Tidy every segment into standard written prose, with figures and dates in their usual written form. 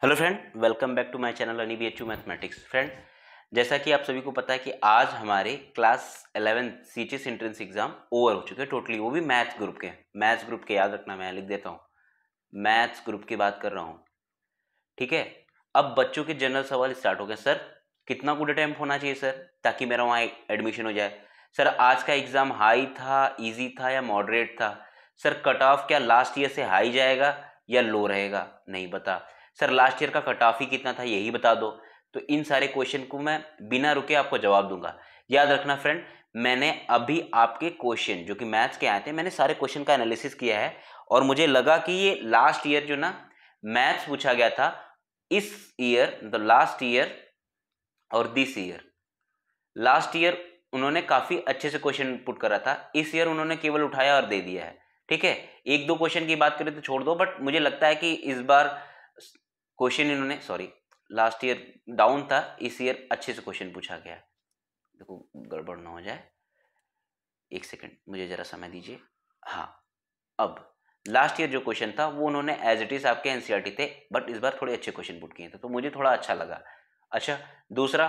Hello friend, welcome back to my channel Ani BHU mathematics. Friend, जैसा कि आप सभी को पता है कि आज हमारे class 11 CHS entrance exam over हो चुके हैं टोटली, वो भी मैथ्स ग्रुप के। मैथ्स ग्रुप के याद रखना, मैं लिख देता हूँ, मैथ्स ग्रुप की बात कर रहा हूँ। ठीक है, अब बच्चों के जनरल सवाल स्टार्ट हो गए। सर कितना गुड अटेम्प्ट होना चाहिए सर, ताकि मेरा वहाँ एडमिशन हो जाए। सर आज का एग्जाम हाई था, इजी था या मॉडरेट था। सर कट ऑफ क्या लास्ट ईयर से हाई जाएगा या लो रहेगा, नहीं बता। सर लास्ट ईयर का कट ऑफ ही कितना था, यही बता दो। तो इन सारे क्वेश्चन को मैं बिना रुके आपको जवाब दूंगा। याद रखना फ्रेंड, मैंने अभी आपके क्वेश्चन जो कि मैथ्स के आए थे, मैंने सारे क्वेश्चन का एनालिसिस किया है और मुझे लगा कि ये लास्ट ईयर जो ना मैथ्स पूछा गया था, इस ईयर मतलब लास्ट ईयर और दिस ईयर, लास्ट ईयर उन्होंने काफी अच्छे से क्वेश्चन पुट करा था, इस ईयर उन्होंने केवल उठाया और दे दिया है। ठीक है, एक दो क्वेश्चन की बात करें तो छोड़ दो, बट मुझे लगता है कि इस बार क्वेश्चन इन्होंने, सॉरी लास्ट ईयर डाउन था, इस ईयर अच्छे से क्वेश्चन पूछा गया है। देखो गड़बड़ ना हो जाए, एक सेकंड मुझे जरा समय दीजिए। हाँ, अब लास्ट ईयर जो क्वेश्चन था वो उन्होंने एज इट इज आपके एनसीईआरटी थे, बट इस बार थोड़े अच्छे क्वेश्चन पुट किए थे, तो मुझे थोड़ा अच्छा लगा। अच्छा, दूसरा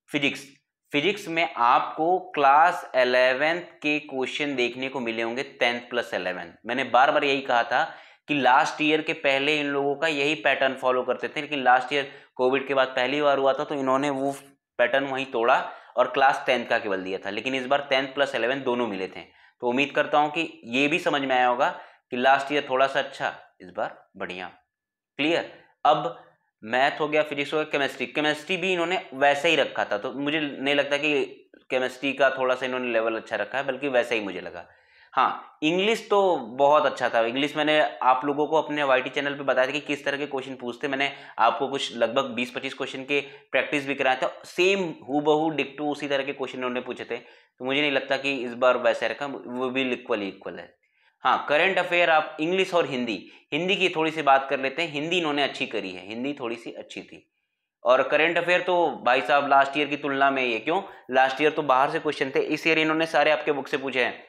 फिजिक्स। फिजिक्स में आपको क्लास 11th के क्वेश्चन देखने को मिले होंगे 10th + 11। मैंने बार बार यही कहा था कि लास्ट ईयर के पहले इन लोगों का यही पैटर्न फॉलो करते थे, लेकिन लास्ट ईयर कोविड के बाद पहली बार हुआ था, तो इन्होंने वो पैटर्न वहीं तोड़ा और क्लास 10th का केवल दिया था। लेकिन इस बार 10th + 11 दोनों मिले थे, तो उम्मीद करता हूं कि ये भी समझ में आया होगा कि लास्ट ईयर थोड़ा सा अच्छा, इस बार बढ़िया। क्लियर। अब मैथ हो गया, फिजिक्स हो गया, केमिस्ट्री। केमिस्ट्री भी इन्होंने वैसे ही रखा था, तो मुझे नहीं लगता कि केमिस्ट्री का थोड़ा सा इन्होंने लेवल अच्छा रखा है, बल्कि वैसा ही मुझे लगा। हाँ, इंग्लिश तो बहुत अच्छा था। इंग्लिश मैंने आप लोगों को अपने YT चैनल पे बताया था कि किस तरह के क्वेश्चन पूछते। मैंने आपको कुछ लगभग 20-25 क्वेश्चन के प्रैक्टिस भी कराए थे, सेम हूबहू डिक्टो उसी तरह के क्वेश्चन उन्होंने पूछे थे, तो मुझे नहीं लगता कि इस बार वैसा रखा, वो भी इक्वल है। हाँ, करंट अफेयर आप इंग्लिश और हिंदी, हिंदी की थोड़ी सी बात कर लेते हैं। हिंदी इन्होंने अच्छी करी है, हिंदी थोड़ी सी अच्छी थी। और करंट अफेयर तो भाई साहब लास्ट ईयर की तुलना में ये क्यों, लास्ट ईयर तो बाहर से क्वेश्चन थे, इस ईयर इन्होंने सारे आपके बुक से पूछे हैं।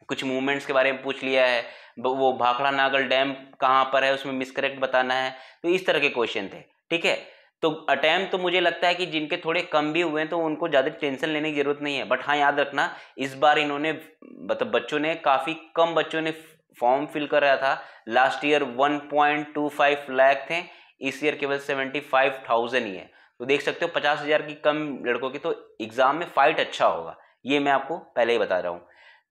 कुछ मूवमेंट्स के बारे में पूछ लिया है, वो भाखड़ा नागल डैम कहाँ पर है उसमें मिसकरेक्ट बताना है, तो इस तरह के क्वेश्चन थे। ठीक है, तो अटेम्प्ट तो मुझे लगता है कि जिनके थोड़े कम भी हुए हैं तो उनको ज़्यादा टेंशन लेने की जरूरत नहीं है। बट हाँ, याद रखना इस बार इन्होंने मतलब बच्चों ने, काफ़ी कम बच्चों ने फॉर्म फिल कर रहा था। लास्ट ईयर 1.25 लाख थे, इस ईयर केवल 75,000 ही है। तो देख सकते हो 50,000 की कम लड़कों की, तो एग्जाम में फाइट अच्छा होगा, ये मैं आपको पहले ही बता रहा हूँ।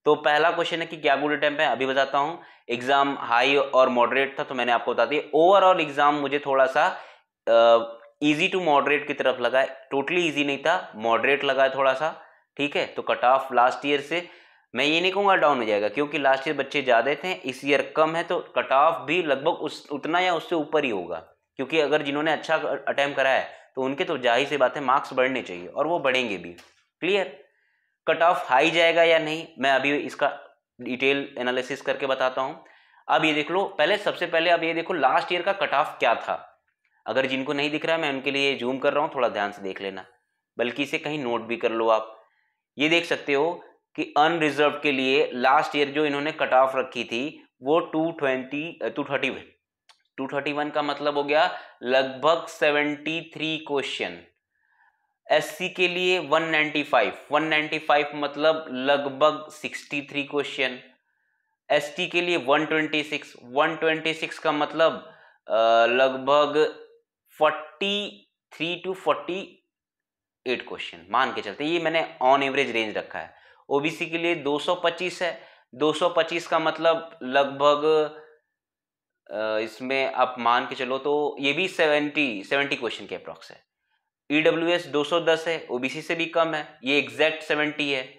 तो पहला क्वेश्चन है कि क्या गुड अटेम्प्ट है, अभी बताता हूँ। एग्जाम हाई और मॉडरेट था, तो मैंने आपको बता दिया। ओवरऑल एग्जाम मुझे थोड़ा सा इजी टू मॉडरेट की तरफ लगा है, टोटली इजी नहीं था, मॉडरेट लगा है थोड़ा सा। ठीक है, तो कट ऑफ लास्ट ईयर से मैं ये नहीं कहूँगा डाउन हो जाएगा, क्योंकि लास्ट ईयर बच्चे ज़्यादा थे, इस ईयर कम है, तो कट ऑफ भी लगभग उतना या उससे ऊपर ही होगा। क्योंकि अगर जिन्होंने अच्छा अटेम्प्ट करा है तो उनके तो जाहिर सी बात है मार्क्स बढ़ने चाहिए, और वो बढ़ेंगे भी। क्लियर। कट ऑफ हाई जाएगा या नहीं, मैं अभी इसका डिटेल एनालिसिस करके बताता हूं। अब ये देख लो, पहले सबसे पहले अब ये देखो लास्ट ईयर का कट ऑफ क्या था। अगर जिनको नहीं दिख रहा है, मैं उनके लिए जूम कर रहा हूं, थोड़ा ध्यान से देख लेना, बल्कि इसे कहीं नोट भी कर लो आप। ये देख सकते हो कि अनरिजर्व के लिए लास्ट ईयर जो इन्होंने कट ऑफ रखी थी वो 231 का मतलब हो गया लगभग 73 क्वेश्चन। एससी के लिए 195 मतलब लगभग 63 क्वेश्चन। एसटी के लिए 126 का मतलब लगभग 43 to 48 क्वेश्चन मान के चलते, ये मैंने ऑन एवरेज रेंज रखा है। ओबीसी के लिए 225 है, 225 का मतलब लगभग इसमें आप मान के चलो तो ये भी 70 क्वेश्चन के अप्रॉक्स है। ईडब्ल्यूएस 210 है, ओबीसी से भी कम है, ये एग्जैक्ट 70 है।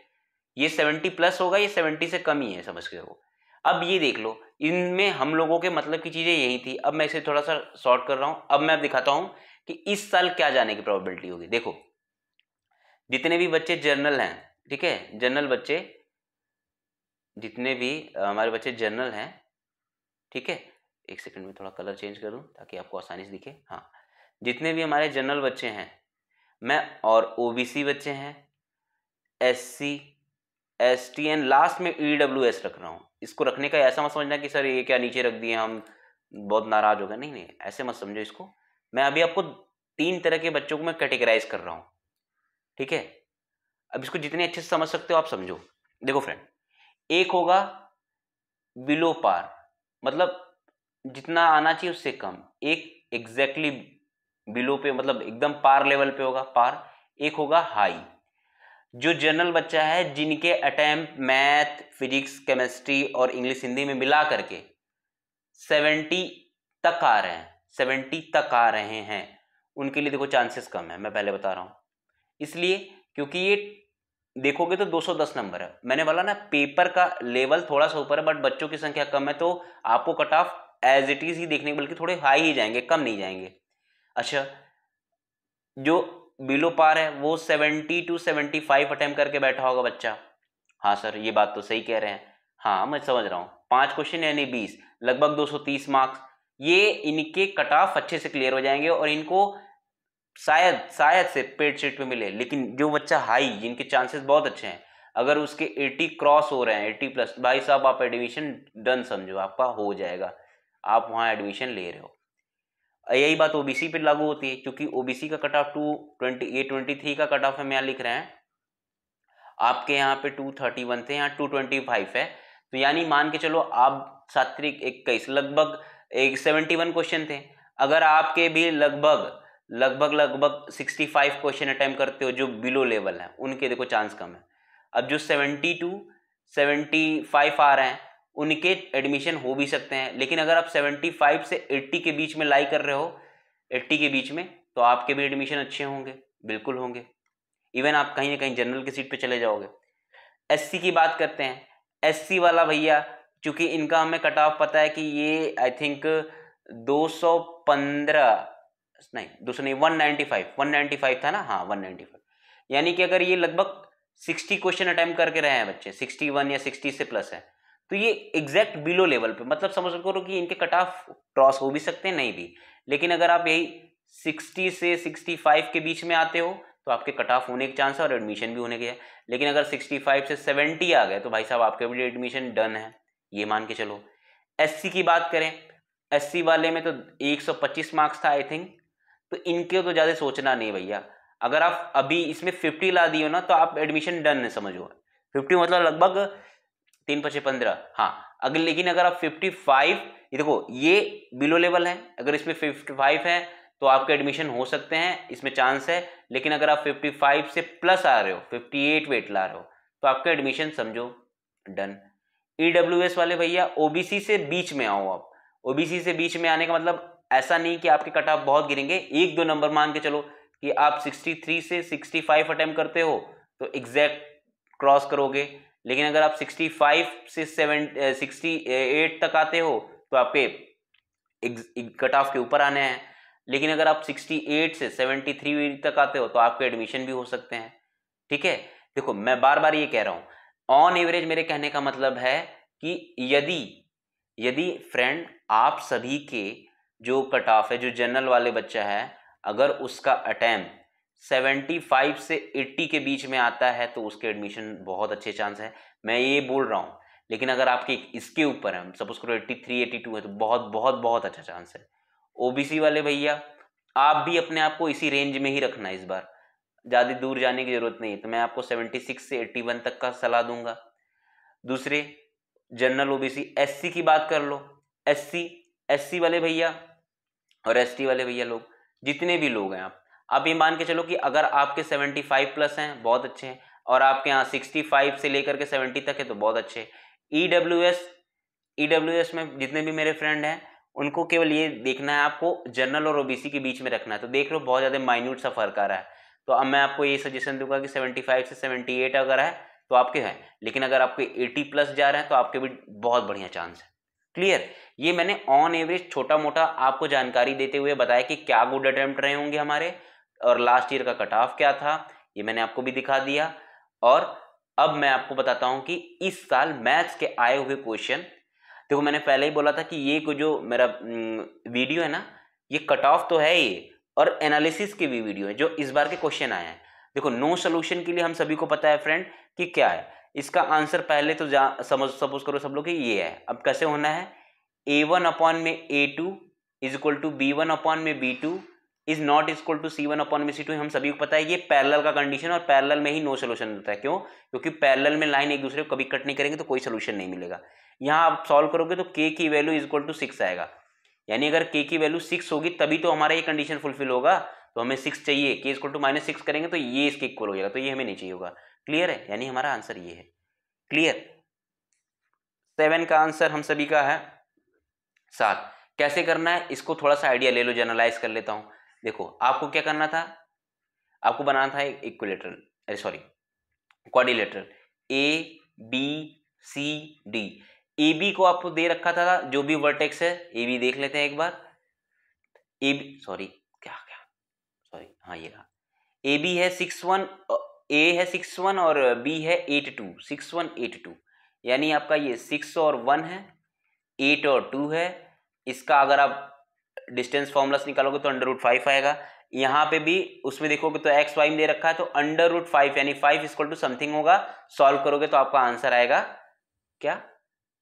ये 70+ होगा, ये 70 से कम ही है, समझ के हो। अब ये देख लो, इनमें हम लोगों के मतलब की चीजें यही थी। अब मैं इसे थोड़ा सा शॉर्ट कर रहा हूं, अब मैं दिखाता हूं कि इस साल क्या जाने की प्रोबेबिलिटी होगी। देखो जितने भी बच्चे जर्नल हैं, ठीक है, जनरल बच्चे, जितने भी हमारे बच्चे जनरल हैं, ठीक है, एक सेकंड में थोड़ा कलर चेंज कर दूं ताकि आपको आसानी से दिखे। हाँ, जितने भी हमारे जनरल बच्चे हैं, मैं और ओबीसी बच्चे हैं, एससी, एसटी एंड लास्ट में ईडब्ल्यूएस रख रहा हूँ। इसको रखने का ऐसा मत समझना कि सर ये क्या नीचे रख दिए हम, बहुत नाराज होगा, नहीं नहीं ऐसे मत समझो इसको। मैं अभी आपको 3 तरह के बच्चों को मैं कैटेगराइज कर रहा हूँ, ठीक है। अब इसको जितने अच्छे से समझ सकते हो आप समझो। देखो फ्रेंड, एक होगा बिलो पार, मतलब जितना आना चाहिए उससे कम। एक एग्जैक्टली बिलो पे, मतलब एकदम पार लेवल पे होगा, पार। एक होगा हाई, जो जनरल बच्चा है जिनके अटेम्प्ट मैथ, फिजिक्स, केमिस्ट्री और इंग्लिश हिंदी में मिला करके 70 तक आ रहे हैं, 70 तक आ रहे हैं, उनके लिए देखो चांसेस कम है, मैं पहले बता रहा हूं। इसलिए क्योंकि ये देखोगे तो 210 नंबर है, मैंने बोला ना पेपर का लेवल थोड़ा सा ऊपर है बट बच्चों की संख्या कम है, तो आपको cut off as it is ही देखने, बल्कि थोड़े हाई ही जाएंगे, कम नहीं जाएंगे। अच्छा, जो बिलो पार है वो 70 to 75 अटेम्प्ट करके बैठा होगा बच्चा। हाँ सर ये बात तो सही कह रहे हैं, हाँ मैं समझ रहा हूँ, 5 क्वेश्चन यानी 20, लगभग 230 मार्क्स, ये इनके कट ऑफ अच्छे से क्लियर हो जाएंगे और इनको शायद से पेड शीट पे मिले। लेकिन जो बच्चा हाई, जिनके चांसेस बहुत अच्छे हैं, अगर उसके 80 क्रॉस हो रहे हैं, 80 प्लस, भाई साहब आप एडमिशन डन समझो, आपका हो जाएगा, आप वहाँ एडमिशन ले रहे हो। यही बात ओबीसी पे लागू होती है, क्योंकि ओबीसी का कट ऑफ 223 का कट ऑफ है, यहाँ लिख रहे हैं, आपके यहाँ पे 231 थे, यहाँ 225 है, तो यानी मान के चलो आप 7-21 लगभग 71 क्वेश्चन थे। अगर आपके भी लगभग 65 क्वेश्चन अटेम्प्ट करते हो जो बिलो लेवल है, उनके देखो चांस कम है। अब जो 75 आ रहे हैं उनके एडमिशन हो भी सकते हैं, लेकिन अगर आप 75 से 80 के बीच में लाई कर रहे हो, 80 के बीच में, तो आपके भी एडमिशन अच्छे होंगे, बिल्कुल होंगे। इवन आप कहीं ना कहीं जनरल की सीट पे चले जाओगे। एससी की बात करते हैं, एससी वाला भैया, चूंकि इनका हमें कट ऑफ पता है कि ये आई थिंक 215 नहीं 200 नहीं 195 था ना, हाँ 195, यानी कि अगर ये लगभग 60 क्वेश्चन अटेम्प्ट करके रहे हैं बच्चे, 61 या 60 से प्लस है, तो ये एग्जैक्ट बिलो लेवल पे, मतलब समझ करो कि इनके कट ऑफ क्रॉस हो भी सकते हैं, नहीं भी। लेकिन अगर आप यही 60 से 65 के बीच में आते हो तो आपके कट ऑफ होने के चांस है और एडमिशन भी होने के है। लेकिन अगर 65 से 70 आ गए तो भाई साहब आपके भी एडमिशन डन है, ये मान के चलो। एससी की बात करें, एससी वाले में तो 125 मार्क्स था आई थिंक, तो इनके तो ज़्यादा सोचना नहीं भैया। अगर आप अभी इसमें 50 ला दियो ना तो आप एडमिशन डन है समझो। 50 मतलब लगभग 3-5-15, हाँ। अगर लेकिन अगर आप 55, ये देखो ये बिलो लेवल है, अगर इसमें 55 है तो आपके एडमिशन हो सकते हैं, इसमें चांस है। लेकिन अगर आप 55 से प्लस आ रहे हो, 58 वेट ला रहे हो, तो आपका एडमिशन समझो डन। ईडब्ल्यूएस वाले भैया ओबीसी से बीच में आओ आप। ओबीसी से बीच में आने का मतलब ऐसा नहीं कि आपके कट ऑफ बहुत गिरेंगे, 1-2 नंबर मान के चलो कि आप 63 से 65 अटेम्प्ट करते हो तो एग्जैक्ट क्रॉस करोगे। लेकिन अगर आप 65 से 68 तक आते हो तो आपके कट ऑफ के ऊपर आने हैं। लेकिन अगर आप 68 से 73 तक आते हो तो आपके एडमिशन भी हो सकते हैं, ठीक है। देखो मैं बार बार ये कह रहा हूं, ऑन एवरेज मेरे कहने का मतलब है कि यदि फ्रेंड आप सभी के जो कट ऑफ है, जो जनरल वाले बच्चा है, अगर उसका अटेम्प्ट 75 से 80 के बीच में आता है तो उसके एडमिशन बहुत अच्छे चांस है, मैं ये बोल रहा हूँ। लेकिन अगर आपके इसके ऊपर है, सपोज करो 83-82 है, तो बहुत बहुत बहुत अच्छा चांस है। ओबीसी वाले भैया आप भी अपने आप को इसी रेंज में ही रखना, इस बार ज़्यादा दूर जाने की जरूरत नहीं है, तो मैं आपको 76 से 81 तक का सलाह दूंगा। दूसरे जनरल ओबीसी, एससी की बात कर लो, एससी वाले भैया और एसटी वाले भैया लोग, जितने भी लोग हैं आप ये मान के चलो कि अगर आपके 75 प्लस हैं बहुत अच्छे हैं, और आपके यहाँ 65 से लेकर के 70 तक है तो बहुत अच्छे। ईडब्ल्यूएस में जितने भी मेरे फ्रेंड हैं उनको केवल ये देखना है, आपको जनरल और ओबीसी के बीच में रखना है। तो देख लो बहुत ज़्यादा माइन्यूट सा फर्क आ रहा है, तो अब मैं आपको ये सजेशन दूंगा कि 75 से 78 अगर है तो आपके हैं, लेकिन अगर आपके 80 प्लस जा रहे हैं तो आपके भी बहुत बढ़िया चांस है। क्लियर? ये मैंने ऑन एवरेज छोटा मोटा आपको जानकारी देते हुए बताया कि क्या गुड अटेम्प्ट रहे होंगे हमारे और लास्ट ईयर का कट ऑफ क्या था, ये मैंने आपको भी दिखा दिया। और अब मैं आपको बताता हूं कि इस साल मैथ्स के आए हुए क्वेश्चन, देखो मैंने पहले ही बोला था कि ये जो मेरा वीडियो है ना, ये कट ऑफ तो है ये, और एनालिसिस के भी वीडियो है जो इस बार के क्वेश्चन आए हैं। देखो नो सोल्यूशन के लिए हम सभी को पता है फ्रेंड कि क्या है इसका आंसर, पहले तो सपोज करो सब लोग कि ये है। अब कैसे होना है, A1 अपॉन में A2 is equal to B1 upon में B2 is not equal to C1 upon में C2, हम सभी को पता है ये पैरेलल का कंडीशन, और पैरेलल में ही नो सोल्यूशन होता है। क्यों? क्योंकि पैरेलल में लाइन एक दूसरे को कभी कट नहीं करेंगे तो कोई सोल्यूशन नहीं मिलेगा। यहाँ आप सॉल्व करोगे तो k की वैल्यू इज इक्वल टू 6 आएगा, यानी अगर k की वैल्यू 6 होगी तभी तो हमारा ये कंडीशन फुलफिल होगा। तो हमें 6 चाहिए, k इक्वल टू -6 करेंगे तो ये इसके इक्वल हो जाएगा, तो ये हमें नहीं चाहिए होगा। क्लियर है? यानी हमारा आंसर ये है। क्लियर? 7 का आंसर हम सभी का है 7। कैसे करना है इसको थोड़ा सा आइडिया ले लो, जनरलाइज कर लेता हूँ। देखो आपको क्या करना था, आपको बनाना था एक इक्विलेटरल, अरे sorry quadrilateral, A B C D. A B को आपको दे रखा था जो भी वर्टेक्स है, ए बी देख लेते हैं एक बार। ए बी सॉरी क्या क्या सॉरी हाँ ये रहा, ए बी है 6 1, ए है 6 1 और बी है 8 2, 6 1 8 2, यानी आपका ये 6 और 1 है, 8 और 2 है। इसका अगर आप डिस्टेंस फॉर्मूला निकालोगे तो √5 आएगा। यहाँ पे भी उसमें देखोगे तो एक्स वाई में दे रखा है तो √5 यानी 5 इक्वल टू समथिंग होगा। सॉल्व करोगे तो आपका आंसर आएगा क्या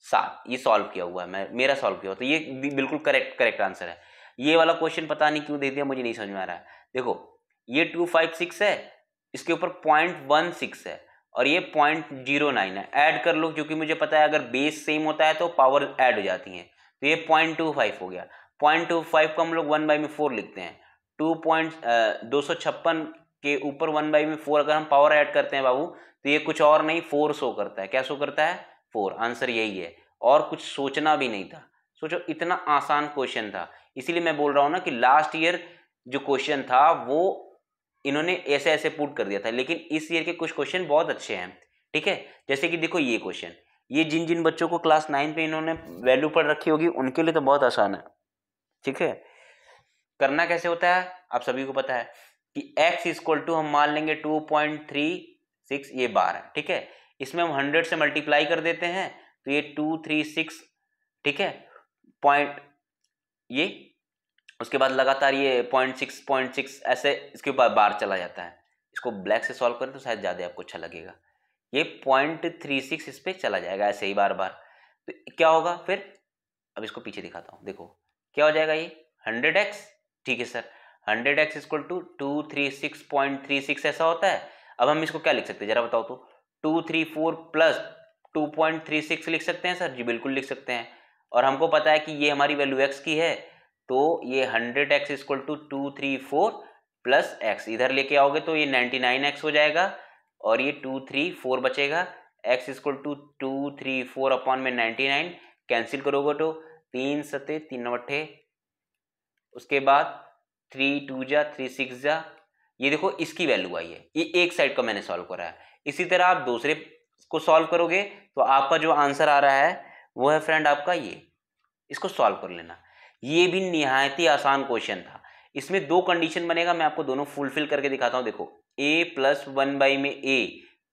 7। ये सॉल्व किया हुआ है, मेरा सॉल्व किया हुआ, तो ये बिल्कुल करेक्ट आंसर है। ये वाला क्वेश्चन पता नहीं क्यों दे दिया, मुझे नहीं समझ में आ रहा है। देखो ये 256 है, इसके ऊपर 0.16 है और ये 0.09 है। ऐड कर लो क्योंकि मुझे पता है अगर बेस सेम होता है तो पावर ऐड हो जाती है, तो ये 0.25 हो गया। 0.25 को हम लोग 1/4 लिखते हैं। 256 के ऊपर 1/4 अगर हम पावर ऐड करते हैं बाबू तो ये कुछ और नहीं 4 शो करता है। क्या शो करता है? 4। आंसर यही है और कुछ सोचना भी नहीं था। सोचो इतना आसान क्वेश्चन था, इसीलिए मैं बोल रहा हूं ना कि लास्ट ईयर जो क्वेश्चन था वो इन्होंने ऐसे ऐसे पुट कर दिया था, लेकिन इस ईयर के कुछ क्वेश्चन बहुत अच्छे हैं। ठीक है, जैसे कि देखो ये क्वेश्चन, ये जिन जिन बच्चों को क्लास 9 पे इन्होंने वैल्यू पढ़ रखी होगी उनके लिए तो बहुत आसान है। ठीक है, करना कैसे होता है आप सभी को पता है कि x इक्वल टू हम मान लेंगे 2.36, ये बार है। ठीक है, इसमें हम 100 से मल्टीप्लाई कर देते हैं तो ये 236, ठीक है, पॉइंट ये, उसके बाद लगातार ये 0.6 ऐसे इसके ऊपर बार चला जाता है। इसको ब्लैक से सॉल्व करें तो शायद ज़्यादा आपको अच्छा लगेगा। ये 0.36 इस पर चला जाएगा ऐसे ही बार बार, तो क्या होगा फिर? अब इसको पीछे दिखाता हूँ, देखो क्या हो जाएगा ये 100x। ठीक है सर, 100x इक्वल टू 236.36 ऐसा होता है। अब हम इसको क्या लिख सकते हैं जरा बताओ तो? 234 प्लस 2.36 लिख सकते हैं सर जी, बिल्कुल लिख सकते हैं। और हमको पता है कि ये हमारी वैल्यू x की है, तो ये 100x equal to 234 plus x, इधर लेके आओगे तो ये 99x हो जाएगा और ये 234 बचेगा। x इक्वल टू 234 अपॉन में 99, कैंसिल करोगे तो 3 सते 3 9, उसके बाद 3 2 जा 3 6 जा, ये देखो इसकी वैल्यू आई है। ये एक साइड का मैंने सॉल्व करा है। इसी तरह आप दूसरे को सॉल्व करोगे तो आपका जो आंसर आ रहा है वो है फ्रेंड आपका ये, इसको सॉल्व कर लेना। ये भी निहायत ही आसान क्वेश्चन था। इसमें दो कंडीशन बनेगा, मैं आपको दोनों फुलफिल करके दिखाता हूँ। देखो a प्लस 1 में a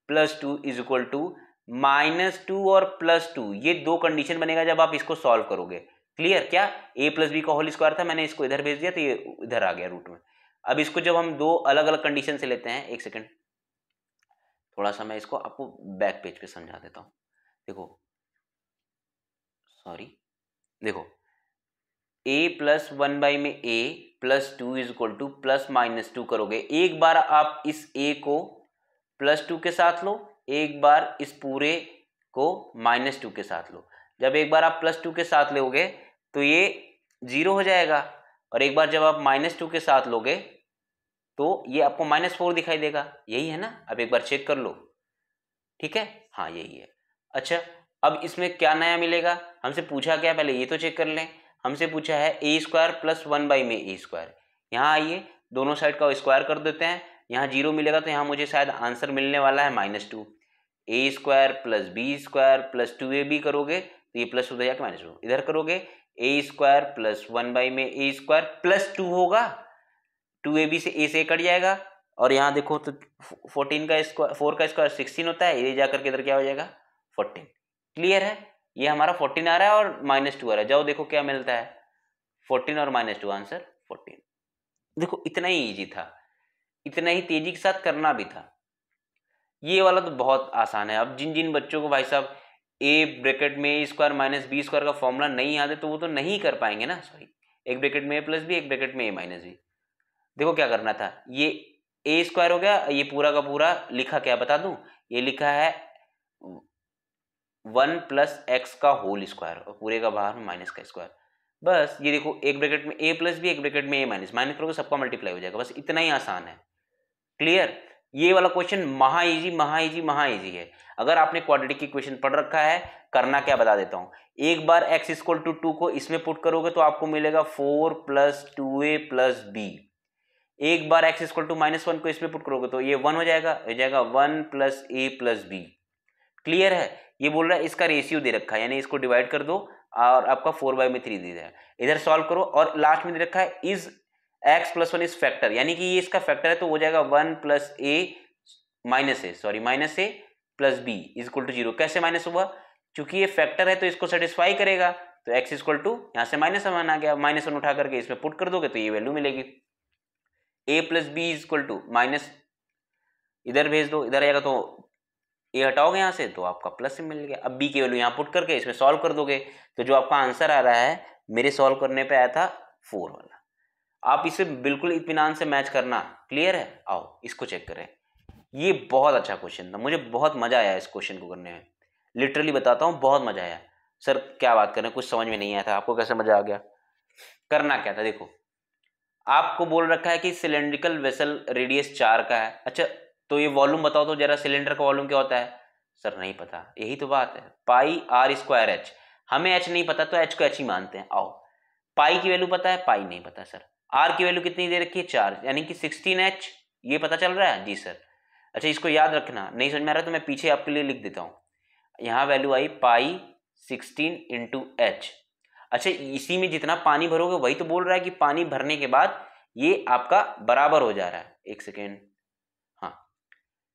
plus 2 is equal to -2 और +2, ये दो कंडीशन बनेगा जब आप इसको सॉल्व करोगे। क्लियर? क्या a प्लस बी का होल स्क्वायर था, मैंने इसको इधर भेज दिया तो ये इधर आ गया रूट में। अब इसको जब हम दो अलग अलग कंडीशन से लेते हैं, एक सेकेंड थोड़ा सा मैं इसको आपको बैक पेज पे समझा देता हूँ। देखो सॉरी, देखो a प्लस 1 में a plus 2 is equal two plus -2 करोगे। एक बार आप इस a को +2 के साथ लो, एक बार इस पूरे को -2 के साथ लो। जब एक बार आप +2 के साथ लोगे तो ये 0 हो जाएगा, और एक बार जब आप -2 के साथ लोगे तो ये आपको -4 दिखाई देगा। यही है ना? अब एक बार चेक कर लो। ठीक है, हाँ यही है। अच्छा, अब इसमें क्या नया मिलेगा? हमसे पूछा क्या, पहले ये तो चेक कर लें। हमसे पूछा है a² प्लस 1 में a²। यहाँ आइए दोनों साइड का स्क्वायर कर देते हैं। यहाँ 0 मिलेगा तो यहाँ मुझे शायद आंसर मिलने वाला है -2। a² plus b² plus 2ab करोगे तो ये प्लस उधर जाके -2, इधर करोगे a² प्लस 1 में a² प्लस 2 होगा, 2ab से a से कट जाएगा, और यहाँ देखो तो 14 का स्क्वायर, 4 का स्क्वायर 16 होता है, ये जाकर के इधर क्या हो जाएगा 14। क्लियर है? ये हमारा 14 आ रहा है और -2 आ रहा है। जाओ देखो क्या मिलता है, 14 और -2 आंसर 14। देखो इतना ही इजी था, इतना ही तेजी के साथ करना भी था। ये वाला तो बहुत आसान है। अब जिन जिन बच्चों को भाई साहब ए ब्रैकेट में ए स्क्वायर माइनस बी स्क्वायर का फॉर्मूला नहीं याद है तो वो तो नहीं कर पाएंगे ना। सॉरी, एक ब्रैकेट में ए प्लस बी, एक ब्रैकेट में ए माइनस बी। देखो क्या करना था, ये ए स्क्वायर हो गया, ये पूरा का पूरा लिखा क्या बता दूं, ये लिखा है 1 प्लस एक्स का होल स्क्वायर और पूरे का बाहर में माइनस का स्क्वायर। बस ये देखो, एक ब्रैकेट में ए प्लस बी, एक ब्रैकेट में ए माइनस, माइनस करोगे सबका मल्टीप्लाई हो जाएगा। बस इतना ही आसान है। क्लियर? ये वाला क्वेश्चन महा इजी महा इजी महा इजी है। अगर आपने क्वाड्रेटिक इक्वेशन पढ़ रखा है, करना क्या बता देता हूं। एक बार x इक्वल टू 2 को इसमें पुट करोगे तो आपको मिलेगा 4 प्लस 2a प्लस बी। एक बार x इक्वल टू -1 को इसमें पुट करोगे तो ये 1 हो जाएगा 1 plus a plus B. Clear है? ये बोल रहा है इसका रेशियो दे रखा है, यानी इसको डिवाइड कर दो और आपका 4/3 दे दिया है। इधर सॉल्व करो और लास्ट में दे रखा है is x plus 1 is factor, यानी कि ये इसका फैक्टर है तो हो जाएगा 1 plus a minus A plus B is equal to 0। कैसे माइनस हुआ? क्योंकि ये फैक्टर है तो इसको सेटिस्फाई करेगा, तो x इक्वल टू यहाँ से -1 आ गया, -1 उठा करके इसमें पुट कर दोगे तो ये वैल्यू मिलेगी। a plus B is equal to minus, इधर भेज दो, इधर आएगा तो a हटाओगे यहाँ से तो आपका प्लस मिल गया। अब b की वैल्यू यहाँ पुट करके इसमें सॉल्व कर दोगे तो जो आपका आंसर आ रहा है, मेरे सॉल्व करने पे आया था 4 वाला। आप इसे बिल्कुल इत्मीनान से मैच करना। क्लियर है? आओ इसको चेक करें। ये बहुत अच्छा क्वेश्चन था, मुझे बहुत मजा आया इस क्वेश्चन को करने में। लिटरली बताता हूँ, बहुत मजा आया। सर क्या बात कर रहे हैं, कुछ समझ में नहीं आया था, आपको कैसे मजा आ गया? करना क्या था, देखो आपको बोल रखा है कि सिलेंड्रिकल वेसल रेडियस 4 का है। अच्छा तो ये वॉल्यूम बताओ तो जरा, सिलेंडर का वॉल्यूम क्या होता है? सर नहीं पता, यही तो बात है, पाई आर स्क्वायर एच। हमें एच नहीं पता तो एच को एच ही मानते हैं। आओ, पाई की वैल्यू पता है? पाई नहीं पता सर। आर की वैल्यू कितनी दे रखी है? 4, यानी कि 16h, ये पता चल रहा है? जी सर। अच्छा इसको याद रखना, नहीं समझ में आ रहा तो मैं पीछे आपके लिए लिख देता हूँ। यहाँ वैल्यू आई पाई 16 इंटू एच। अच्छा इसी में जितना पानी भरोगे, वही तो बोल रहा है कि पानी भरने के बाद ये आपका बराबर हो जा रहा है। एक सेकेंड, हाँ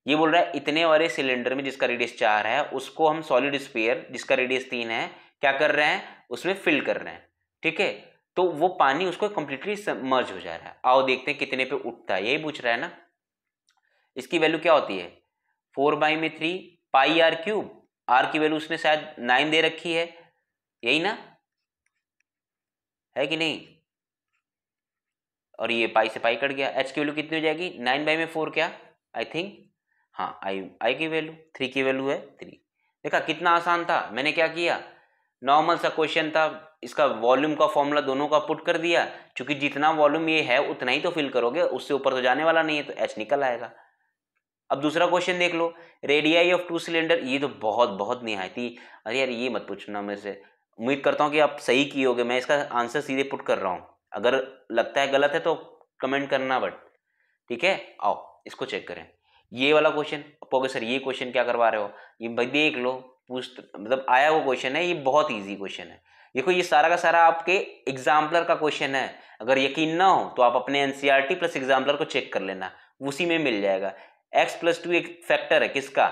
ये बोल रहा है इतने वाले सिलेंडर में जिसका रेडियस 4 है उसको हम सॉलिड स्फीयर जिसका रेडियस 3 है क्या कर रहे हैं, उसमें फिल कर रहे हैं। ठीक है, तो वो पानी उसको कंप्लीटली मर्ज हो जा रहा है। आओ देखते हैं कितने पे उठता है, यही पूछ रहा है ना। इसकी वैल्यू क्या होती है? 4/3 पाई आर क्यूब। आर की वैल्यू उसने शायद 9 दे रखी है, यही ना, है कि नहीं? और ये पाई से पाई कट गया। एच की वैल्यू कितनी हो जाएगी? 9/4 क्या, आई थिंक, हाँ आई की वैल्यू 3 की वैल्यू है 3। देखा कितना आसान था। मैंने क्या किया, नॉर्मल सा क्वेश्चन था, इसका वॉल्यूम का फॉर्मूला दोनों का पुट कर दिया। क्योंकि जितना वॉल्यूम ये है उतना ही तो फिल करोगे, उससे ऊपर तो जाने वाला नहीं है, तो एच निकल आएगा। अब दूसरा क्वेश्चन देख लो, रेडियाई ऑफ 2 सिलेंडर। ये तो बहुत निहायती, अरे यार ये मत पूछना मेरे से। उम्मीद करता हूँ कि आप सही किए होगे, मैं इसका आंसर सीधे पुट कर रहा हूँ। अगर लगता है गलत है तो कमेंट करना, बट ठीक है। आओ इसको चेक करें, ये वाला क्वेश्चन। कहोगे सर ये क्वेश्चन क्या करवा रहे हो, ये भाई देख लो, मतलब आया वो क्वेश्चन है, ये बहुत ईजी क्वेश्चन है। देखो ये सारा का सारा आपके एग्जाम्पलर का क्वेश्चन है। अगर यकीन ना हो तो आप अपने एनसीईआरटी प्लस एग्जाम्पलर को चेक कर लेना, उसी में मिल जाएगा। x+2 एक फैक्टर है किसका,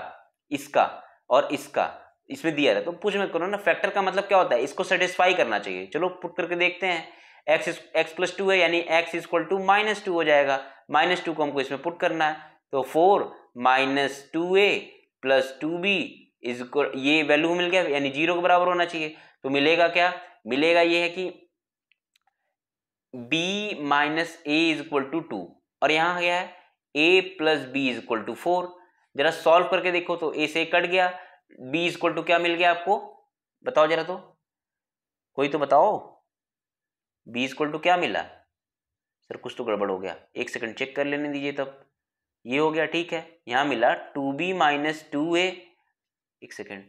इसका और इसका, इसमें दिया है तो पूछ मत करो ना फैक्टर का मतलब क्या होता है, इसको सेटिस्फाई करना चाहिए। चलो पुट करके देखते हैं। x+2 है यानी x इक्वल टू -2 हो जाएगा। -2 को हमको इसमें पुट करना है, तो 4 - 2a plus 2b is equal, ये वैल्यू मिल गया यानी 0 के बराबर होना चाहिए। तो मिलेगा क्या, मिलेगा ये है कि b - a is equal to 2 और यहाँ क्या है a plus B is equal to 4। जरा सॉल्व करके देखो तो a से कट गया, b इज इक्वल टू क्या मिल गया आपको, बताओ जरा, तो कोई तो बताओ, b इज इक्वल टू क्या मिला? सर कुछ तो गड़बड़ हो गया, एक सेकंड चेक कर लेने दीजिए। तब ये हो गया, ठीक है, यहां मिला 2b - 2a, एक second,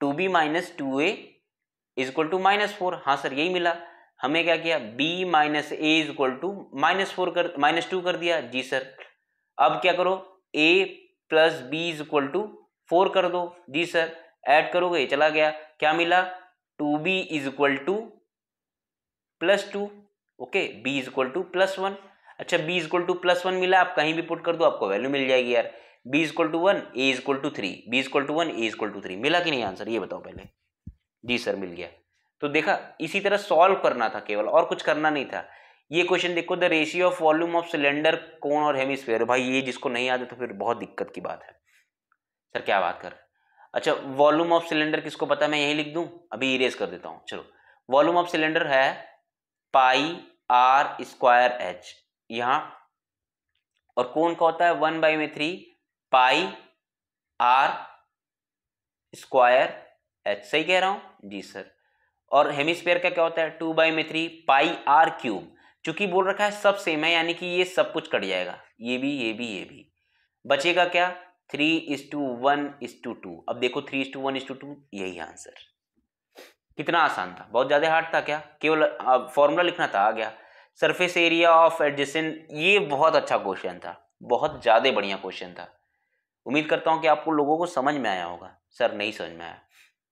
2b - 2a is equal to -4। हाँ सर यही मिला। हमें क्या किया, b - a is equal to -2 कर दिया। जी सर। अब क्या करो, a plus B is equal to 4 कर दो। जी सर। ऐड करोगे, चला गया, क्या मिला, 2b is equal to +2। Okay, b is equal to +1। अच्छा b इज इक्वल टू +1 मिला, आप कहीं भी पुट कर दो आपको वैल्यू मिल जाएगी यार। b is equal to 1, a is equal to 3, b is equal to 1, a is equal to 3। मिला कि नहीं आंसर, ये बताओ पहले। जी सर मिल गया। तो देखा, इसी तरह सॉल्व करना था केवल, और कुछ करना नहीं था। ये क्वेश्चन देखो, the ratio of volume of cylinder, cone और हेमिस्फीयर। भाई ये जिसको नहीं आता तो फिर बहुत दिक्कत की बात है। सर क्या बात कर, अच्छा, वॉल्यूम ऑफ सिलेंडर किसको पता है, मैं यही लिख दूं, अभी इरेज कर देता हूं। चलो, वॉल्यूम ऑफ सिलेंडर है पाई आर स्क्वायर एच यहां, और कौन का होता है 1/3 पाई आर स्क्वायर एच, सही कह रहा हूं जी सर। और हेमिस्फेयर का क्या होता है 2/3 पाई आर क्यूब, चूंकि बोल रखा है सब सेम है, यानी कि ये सब कुछ कट जाएगा, ये भी ये भी ये भी, बचेगा क्या 3:1:2। अब देखो 3:1:2, यही आंसर। कितना आसान था, बहुत ज्यादा हार्ड था क्या, केवल फॉर्मूला लिखना था, आ गया। सरफेस एरिया ऑफ एडजेसेंट, ये बहुत अच्छा क्वेश्चन था, बहुत ज्यादा बढ़िया क्वेश्चन था। उम्मीद करता हूं कि आपको लोगों को समझ में आया होगा। सर नहीं समझ में आया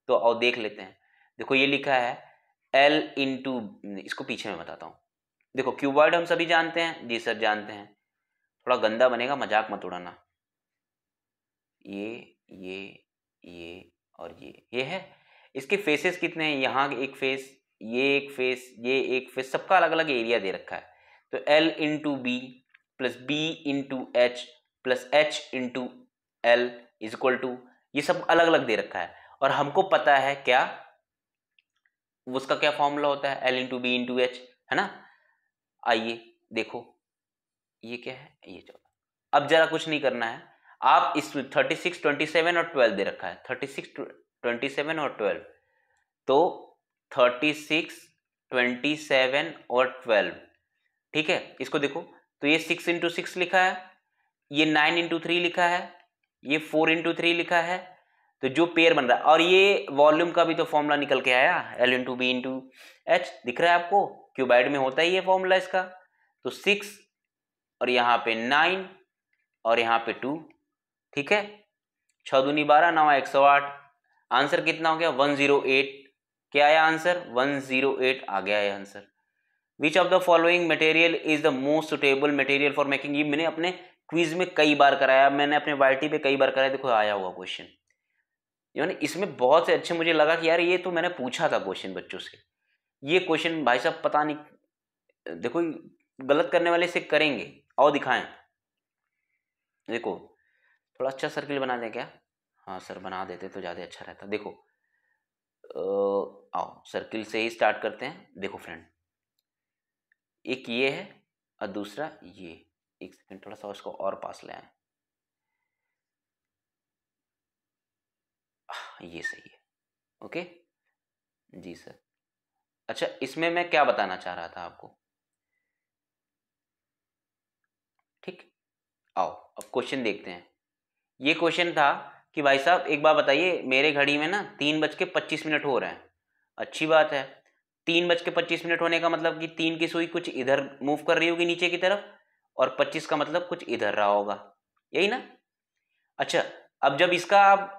तो और देख लेते हैं। देखो ये लिखा है L इंटू, इसको पीछे में बताता हूँ। देखो क्यूबॉइड हम सभी जानते हैं, जी सर जानते हैं, थोड़ा गंदा बनेगा, मजाक मत उड़ाना। ये और ये है। इसके फेसेस कितने हैं, यहाँ एक फेस, ये एक फेस, ये एक फेस, सबका अलग अलग एरिया दे रखा है। तो L into B plus B into H plus H into L is equal to, ये सब अलग अलग दे रखा है। और हमको पता है क्या, उसका क्या फॉर्मूला होता है, L into B into H, है ना। आइए देखो ये क्या है, ये 14। अब जरा कुछ नहीं करना है, आप इस 36, 27 और 12 दे रखा है, 36, 27 और 12, तो 36, 27 और 12, ठीक है। इसको देखो तो ये 6 इंटू 6 लिखा है, ये 9 इंटू 3 लिखा है, ये 4 इंटू 3 लिखा है। तो जो पेयर बन रहा है, और ये वॉल्यूम का भी तो फॉर्मूला निकल के आया, L into B into H, दिख रहा है आपको, क्यूबाइड में होता ही है फॉर्मूला इसका। तो 6 और यहाँ पे 9 और यहाँ पे 2, ठीक है। 6 दूनी 12, 9 108, आंसर कितना हो गया 108। क्या आया आंसर 108 आ गया है answer. Which of the following material is the most suitable material for making, ये मैंने अपने क्विज में कई बार कराया, मैंने अपने वाईटी पे कई बार कराया, देखो आया हुआ क्वेश्चन। यानी इसमें बहुत से अच्छे मुझे लगा कि यार ये तो मैंने पूछा था क्वेश्चन बच्चों से, ये क्वेश्चन भाई साहब पता नहीं, देखो गलत करने वाले से करेंगे और दिखाएं। देखो थोड़ा अच्छा सर्किल बना दें क्या, हाँ सर बना देते तो ज़्यादा अच्छा रहता। देखो आओ सर्किल से ही स्टार्ट करते हैं। देखो फ्रेंड, एक ये है और दूसरा ये, एक सेकंड थोड़ा सा उसको और पास ले आए, ये सही है, ओके जी सर। अच्छा इसमें मैं क्या बताना चाह रहा था आपको, ठीक। आओ अब क्वेश्चन देखते हैं। ये क्वेश्चन था कि भाई साहब एक बार बताइए, मेरे घड़ी में ना 3:25 हो रहे हैं, अच्छी बात है। 3:25 होने का मतलब कि 3 की सुई कुछ इधर मूव कर रही होगी नीचे की तरफ, और 25 का मतलब कुछ इधर रहा होगा, यही ना। अच्छा अब जब इसका आप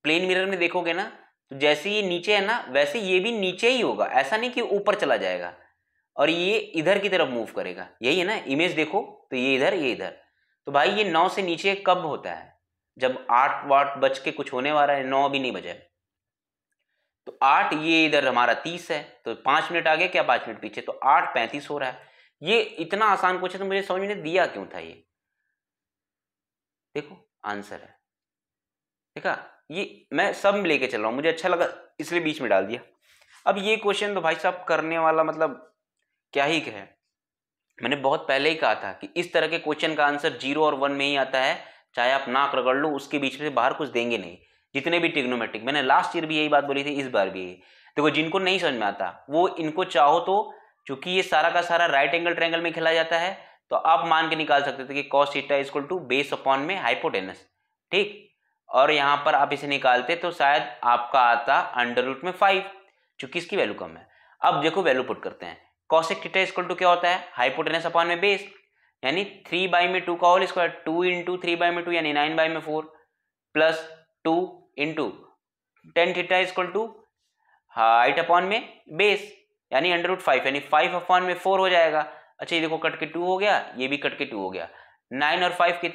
प्लेन मिरर में देखोगे ना, तो जैसे ये नीचे है ना, वैसे ये भी नीचे ही होगा, ऐसा नहीं कि ऊपर चला जाएगा और ये इधर की तरफ मूव करेगा, यही है ना। इमेज देखो तो ये इधर ये इधर, तो भाई ये 9 से नीचे कब होता है, जब 8 वाट बज के कुछ होने वाला है, 9 भी नहीं बजे, तो 8 ये इधर हमारा 30 है, तो 5 मिनट आगे क्या 5 मिनट पीछे, तो 8:35 हो रहा है। ये इतना आसान क्वेश्चन तो मुझे समझ में दिया क्यों था, ये देखो आंसर है, देखा। ये मैं सब लेके चल रहा हूँ, मुझे अच्छा लगा इसलिए बीच में डाल दिया। अब ये क्वेश्चन तो भाई साहब करने वाला मतलब क्या ही कहे, मैंने बहुत पहले ही कहा था कि इस तरह के क्वेश्चन का आंसर 0 और 1 में ही आता है, चाहे आप नाक रगड़ लो उसके बीच में से बाहर कुछ देंगे नहीं। जितने भी ट्रिग्नोमेट्रिक, मैंने लास्ट ईयर भी यही बात बोली थी, इस बार भी यही। देखो जिनको नहीं समझ में आता वो इनको चाहो तो, चूंकि ये सारा का सारा राइट एंगल ट्रायंगल में खेला जाता है, तो आप मान के निकाल सकते थे कि cos theta equal to base upon में हाइपोटेनस, ठीक। और यहाँ पर आप इसे निकालते तो शायद आपका आता √5, चूंकि इसकी वैल्यू कम है। अब देखो वैल्यू पुट करते हैं, cosec थीटा इक्वल टू क्या होता है हाइपोटेनस अपॉन में बेस, यानी 3/2 का होल स्क्वायर, 2 इंटू 3/2 यानी 9/4 plus 2 into tan theta equal to height upon में बेस यानी √5, यानी 5/4 हो जाएगा। अच्छा ये देखो कट के 2 हो गया, ये भी कट के 2 हो गया, 9 और 5 कितना